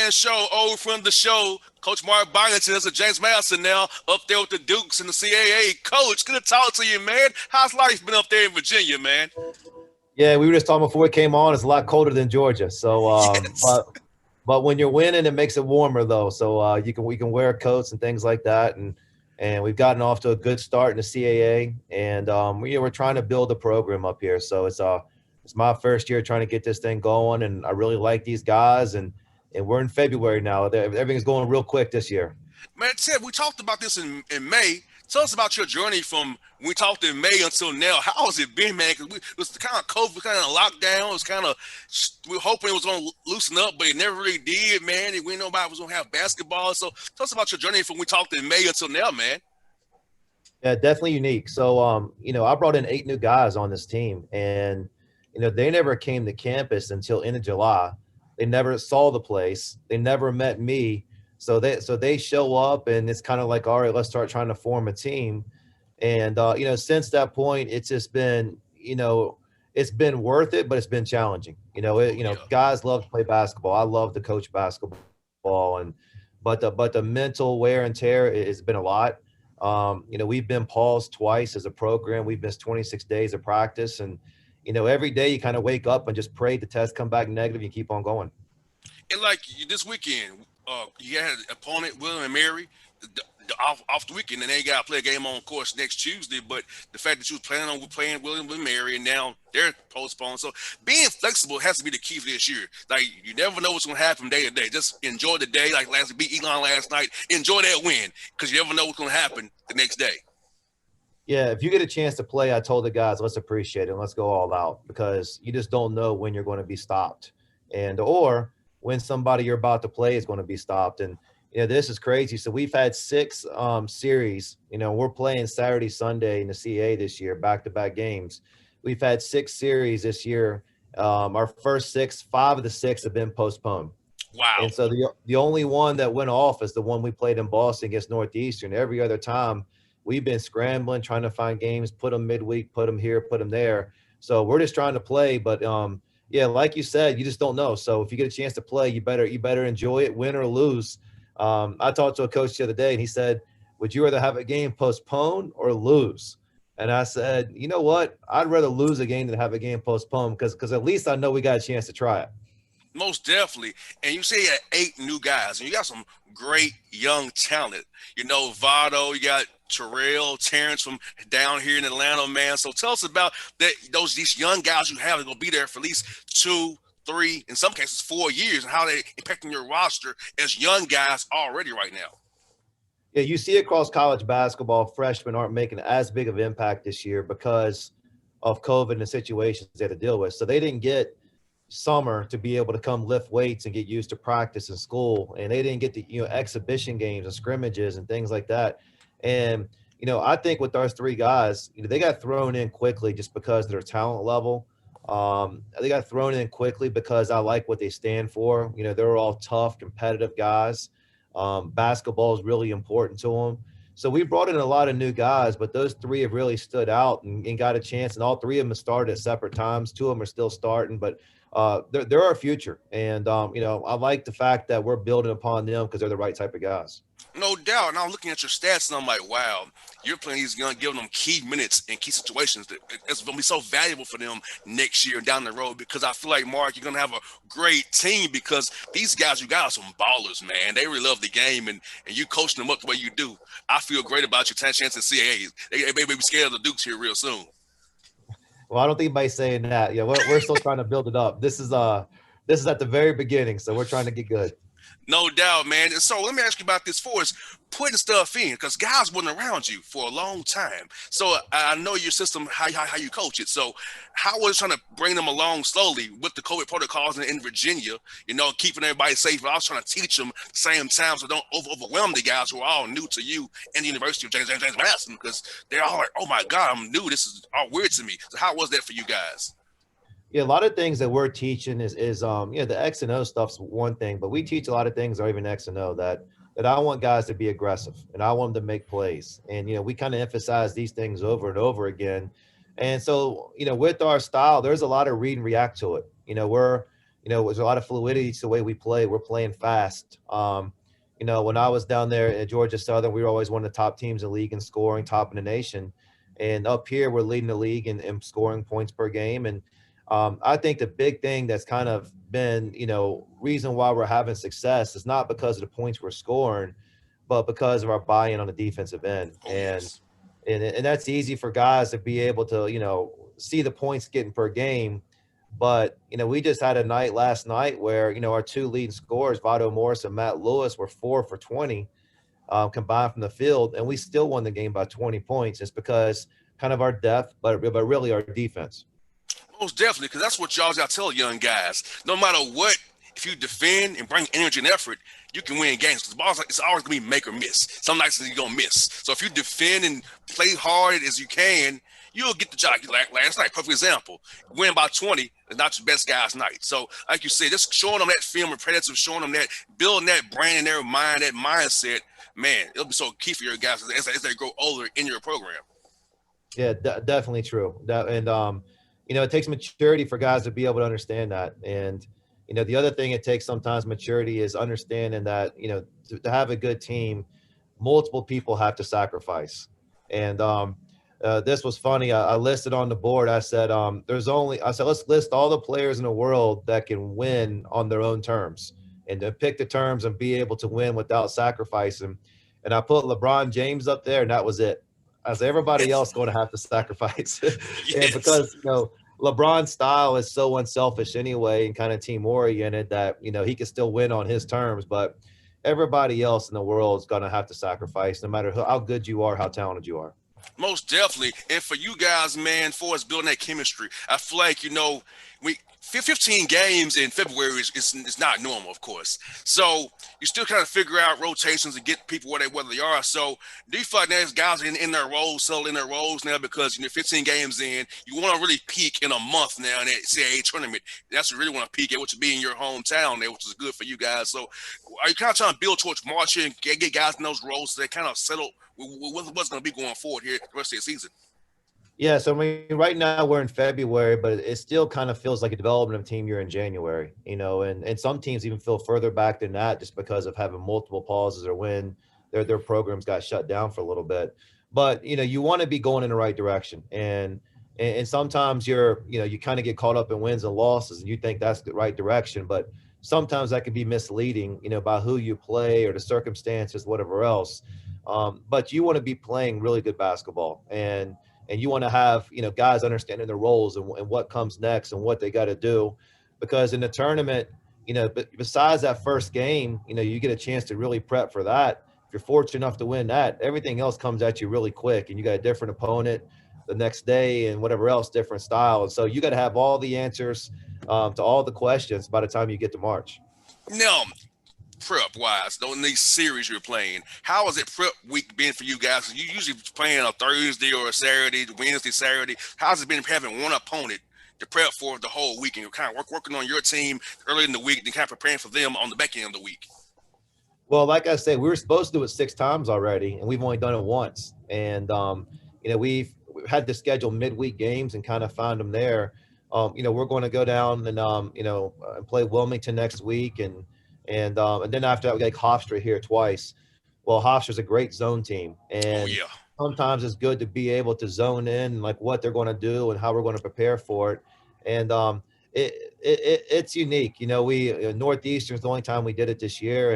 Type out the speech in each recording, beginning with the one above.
man show, old friend of the show, Coach Mark Byington. That's a James Madison now up there with the Dukes and the CAA. Coach, good to talk to you, man. How's life been up there in Virginia, man? Yeah, we were just talking before we came on. It's a lot colder than Georgia. So, Yes. but when you're winning, it makes it warmer though. So we can wear coats and things like that, and we've gotten off to a good start in the CAA, and we're trying to build a program up here. So it's my first year trying to get this thing going, and I really like these guys, and we're in February now. Everything's going real quick this year. Man, Ted, we talked about this in May. Tell us about your journey from when we talked in May until now. How has it been, man? Because it was kind of COVID, kind of lockdown. It was kind of, we were hoping it was going to loosen up, but it never really did, man. And we didn't know nobody was going to have basketball. So tell us about your journey from when we talked in May until now, man. Yeah, definitely unique. So, I brought in 8 new guys on this team, and they never came to campus until end of July. They never saw the place. They never met me. So they show up, and it's kind of like, all right, let's start trying to form a team. And since that point, it's just been, it's been worth it, but it's been challenging. Yeah. Guys love to play basketball. I love to coach basketball, and but the mental wear and tear has been a lot. We've been paused twice as a program. We've missed 26 days of practice, and every day you kind of wake up and just pray the test come back negative. You keep on going. And like this weekend, you had an opponent, William and Mary, off the weekend, and they got to play a game on course next Tuesday. But the fact that you was planning on playing William and Mary, and now they're postponed. So being flexible has to be the key for this year. Like you never know what's going to happen day to day. Just enjoy the day. Like beat Elon last night. Enjoy that win because you never know what's going to happen the next day. Yeah, if you get a chance to play, I told the guys, let's appreciate it and let's go all out, because you just don't know when you're going to be stopped, and or when somebody you're about to play is going to be stopped. And this is crazy. So we've had 6 series. We're playing Saturday, Sunday in the CA this year, back-to-back games. We've had 6 series this year. Our first 6, 5 of the 6 have been postponed. Wow. And so the only one that went off is the one we played in Boston against Northeastern. Every other time, we've been scrambling, trying to find games, put them midweek, put them here, put them there. So we're just trying to play. But yeah, like you said, you just don't know. So if you get a chance to play, you better enjoy it, win or lose. I talked to a coach the other day, and he said, "Would you rather have a game postponed or lose?" And I said, "You know what? I'd rather lose a game than have a game postponed, because at least I know we got a chance to try it." Most definitely. And you say you had 8 new guys, and you got some great young talent. Vado, you got Terrell, Terrence from down here in Atlanta, man. So tell us about these young guys you have that are gonna be there for at least 2, 3, in some cases 4 years, and how they impacting your roster as young guys already right now. Yeah, you see across college basketball, freshmen aren't making as big of impact this year because of COVID and the situations they had to deal with. So they didn't get summer to be able to come lift weights and get used to practice in school, and they didn't get the exhibition games and scrimmages and things like that. And I think with those 3 guys, they got thrown in quickly just because of their talent level. They got thrown in quickly because I like what they stand for. They're all tough, competitive guys. Basketball is really important to them. So we brought in a lot of new guys, but those 3 have really stood out and got a chance. And all 3 of them have started at separate times. 2 of them are still starting, but they're our future. And, I like the fact that we're building upon them because they're the right type of guys. No doubt. And I'm looking at your stats, and I'm like, wow, you're playing these young, giving them key minutes in key situations. It's going to be so valuable for them next year and down the road, because I feel like, Mark, you're going to have a great team because these guys you got are some ballers, man. They really love the game, and you coaching them up the way you do. I feel great about your chance at CAA. They may be scared of the Dukes here real soon. Well, I don't think anybody's saying that. Yeah, we're still trying to build it up. This is at the very beginning, so we're trying to get good. No doubt, man. And so let me ask you about this for us, putting stuff in, because guys wasn't around you for a long time. So I know your system, how you coach it. So how was trying to bring them along slowly with the COVID protocols in Virginia, keeping everybody safe. But I was trying to teach them at the same time so don't overwhelm the guys who are all new to you and the University of James Madison, because they're all like, oh my God, I'm new. This is all weird to me. So how was that for you guys? Yeah, a lot of things that we're teaching is the X and O stuff's one thing, but we teach a lot of things, or even X and O, that I want guys to be aggressive and I want them to make plays. And we kind of emphasize these things over and over again. And so with our style, there's a lot of read and react to it. there's a lot of fluidity to the way we play. We're playing fast. When I was down there at Georgia Southern, we were always one of the top teams in the league in scoring, top in the nation. And up here, we're leading the league in scoring points per game. And I think the big thing that's kind of been, reason why we're having success is not because of the points we're scoring, but because of our buy-in on the defensive end. Oh And yes. and that's easy for guys to be able to, see the points getting per game. But, we just had a night last night where, our two leading scorers, Vado Morris and Matt Lewis, were 4 for 20 combined from the field, and we still won the game by 20 points. It's because kind of our depth, but really our defense. Most definitely, because that's what y'all got to tell young guys. No matter what, if you defend and bring energy and effort, you can win games. Because the ball's like, it's always gonna be make or miss. Some nights you're gonna miss. So if you defend and play hard as you can, you'll get the job. Like last night, perfect example. Win by 20 is not your best guy's night. So like you said, just showing them that film of predative, showing them that, building that brain in their mind, that mindset. Man, it'll be so key for your guys as they grow older in your program. Yeah, definitely true. And it takes maturity for guys to be able to understand that. And the other thing it takes sometimes maturity is understanding that to have a good team, multiple people have to sacrifice. And this was funny. I listed on the board. I said, I said, let's list all the players in the world that can win on their own terms, and to pick the terms and be able to win without sacrificing. And I put LeBron James up there, and that was it. As everybody Yes. else going to have to sacrifice. And Yes. because, LeBron's style is so unselfish anyway and kind of team oriented that, he can still win on his terms, but everybody else in the world is going to have to sacrifice no matter how good you are, how talented you are. Most definitely. And for you guys, man, for us building that chemistry, I feel like, we 15 games in February is not normal, of course. So you still kind of figure out rotations and get people where they are. So do you feel like there's guys in their roles, settled in their roles now because 15 games in, you want to really peak in a month now in that CAA tournament. That's what you really want to peak at, which would be in your hometown there, which is good for you guys. So are you kind of trying to build towards March and get guys in those roles so they kind of settle what's going to be going forward here the rest of the season? Yeah, so I mean, right now we're in February, but it still kind of feels like a development of team year in January, and some teams even feel further back than that just because of having multiple pauses or when their programs got shut down for a little bit. But you want to be going in the right direction, and sometimes you kind of get caught up in wins and losses, and you think that's the right direction, but sometimes that can be misleading, by who you play or the circumstances, whatever else. But you want to be playing really good basketball, and you want to have guys understanding their roles and what comes next and what they got to do, because in the tournament, but besides that first game, you get a chance to really prep for that. If you're fortunate enough to win that, everything else comes at you really quick, and you got a different opponent the next day and whatever else, different style, and so you got to have all the answers to all the questions by the time you get to March. Now, prep wise, in these series you're playing, how has it prep week been for you guys? You usually playing a Thursday or a Saturday, Wednesday, Saturday. How's it been having one opponent to prep for the whole week, and you're kind of working on your team early in the week and kind of preparing for them on the back end of the week? Well, like I said, we were supposed to do it 6 times already, and we've only done it once. And we've had to schedule midweek games and kind of find them there. We're going to go down and and play Wilmington next week, and then after that we got Hofstra here twice. Well, Hofstra's a great zone team, Oh and yeah. sometimes it's good to be able to zone in like what they're going to do and how we're going to prepare for it. And it's unique. We Northeastern's the only time we did it this year,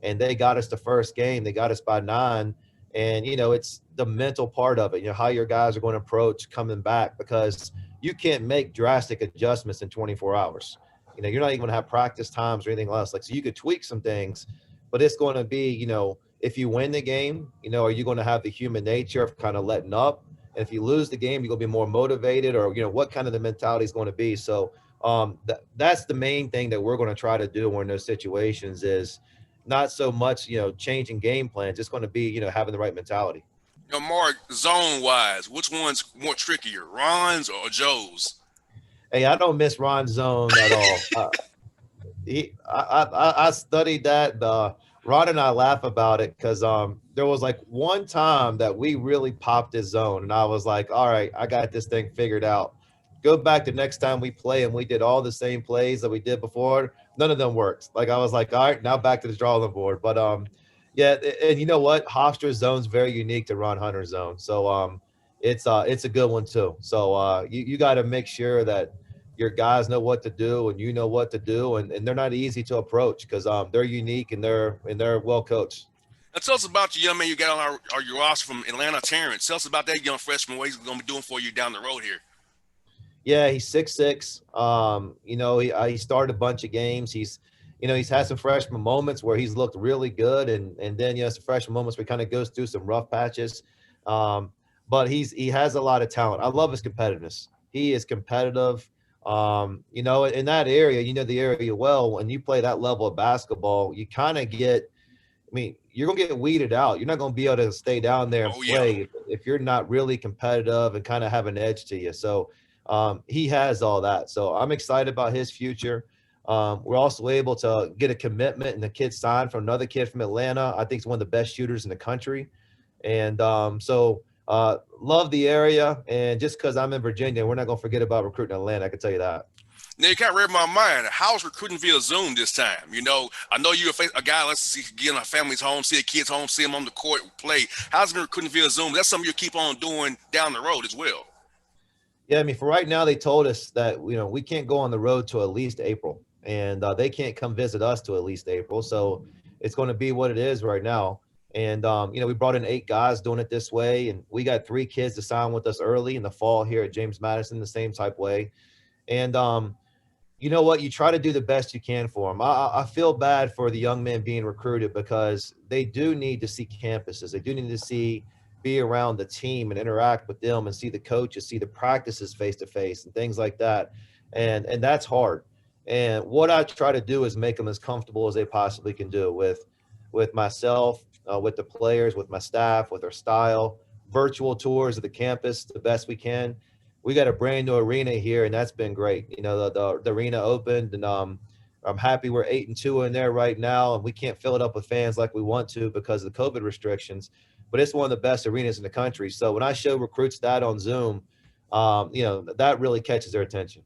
and they got us the first game. They got us by 9, and it's the mental part of it. How your guys are going to approach coming back, because you can't make drastic adjustments in 24 hours. You're not even going to have practice times or anything else. Like, so you could tweak some things, but it's going to be, if you win the game, are you going to have the human nature of kind of letting up? And if you lose the game, you're going to be more motivated, or, what kind of the mentality is going to be. So that's the main thing that we're going to try to do in those situations, is not so much, changing game plans. It's going to be, having the right mentality. Mark, zone wise, which one's more trickier, Ron's or Joe's? Hey, I don't miss Ron Zone at all. I studied that. Ron and I laugh about it because there was like one time that we really popped his zone, and I was like, all right, I got this thing figured out. go back the next time we play and we did all the same plays that we did before. None of them worked. Like I was like, all right, now back to the drawing board. But yeah, and you know what? Hofstra's zone's very unique to Ron Hunter's zone. So it's a good one too. So you got to make sure that your guys know what to do and you know what to do, and they're not easy to approach because they're unique and they're well coached. Now tell us about your young man you got on your roster from Atlanta, Terrence. Tell us about that young freshman, what he's going to be doing for you down the road here. Yeah, he's 6'6". You know, he started a bunch of games. He's had some freshman moments where he's looked really good, and then some freshman moments where he kind of goes through some rough patches. Um, but he has a lot of talent. I love his competitiveness. He is competitive. You know, in that area, you know the area well. When you play that level of basketball, you kind of get. I mean, you're gonna get weeded out. You're not gonna be able to stay down there and Oh yeah. play if you're not really competitive and kind of have an edge to you. So he has all that. So I'm excited about his future. We're also able to get a commitment and the kid signed from another kid from Atlanta. I think he's one of the best shooters in the country. And love the area. And just because I'm in Virginia, we're not going to forget about recruiting Atlanta. I can tell you that. Now you kind of read my mind. How's recruiting via Zoom this time? You know, I know you're a guy. Let's see, get in our family's home, see a kid's home, see them on the court play. How's it been recruiting via Zoom? That's something you keep on doing down the road as well. Yeah, I mean, for right now, they told us that we can't go on the road to at least April, and they can't come visit us to at least April. So it's going to be what it is right now. And we brought in 8 guys doing it this way, and we got 3 kids to sign with us early in the fall here at James Madison, the same type way. And you know what? You try to do the best you can for them. I feel bad for the young men being recruited because they do need to see campuses. They do need to be around the team and interact with them and see the coaches, see the practices face to face and things like that. And that's hard. And what I try to do is make them as comfortable as they possibly can do with myself, with the players, with my staff, with our style, virtual tours of the campus the best we can. We got a brand new arena here, and that's been great. You know, the arena opened, and I'm happy we're 8-2 in there right now, and we can't fill it up with fans like we want to because of the COVID restrictions. But it's one of the best arenas in the country. So when I show recruits that on Zoom, that really catches their attention.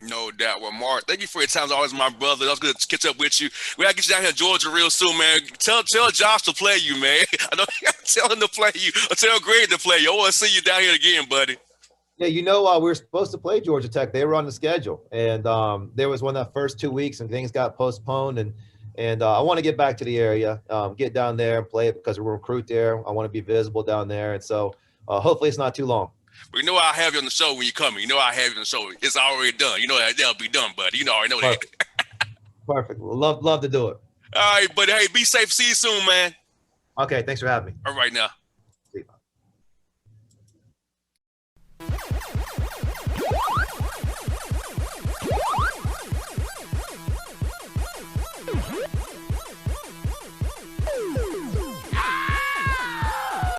No doubt. Well, Mark, thank you for your time. As always, my brother. That was good to catch up with you. We gotta get you down here in Georgia real soon, man. Tell Josh to play you, man. I know you gotta tell him to play you. Or tell Greg to play you. I want to see you down here again, buddy. Yeah, we were supposed to play Georgia Tech. They were on the schedule, and there was one of the first 2 weeks, and things got postponed. And I want to get back to the area, get down there and play it because we're a recruit there. I want to be visible down there, and so hopefully it's not too long. But you know I'll have you on the show when you're coming. You know I'll have you on the show. It's already done. You know that'll be done, buddy. You know I already know that. Perfect. Perfect. Love to do it. All right, buddy. Hey, be safe. See you soon, man. Okay, thanks for having me. All right now.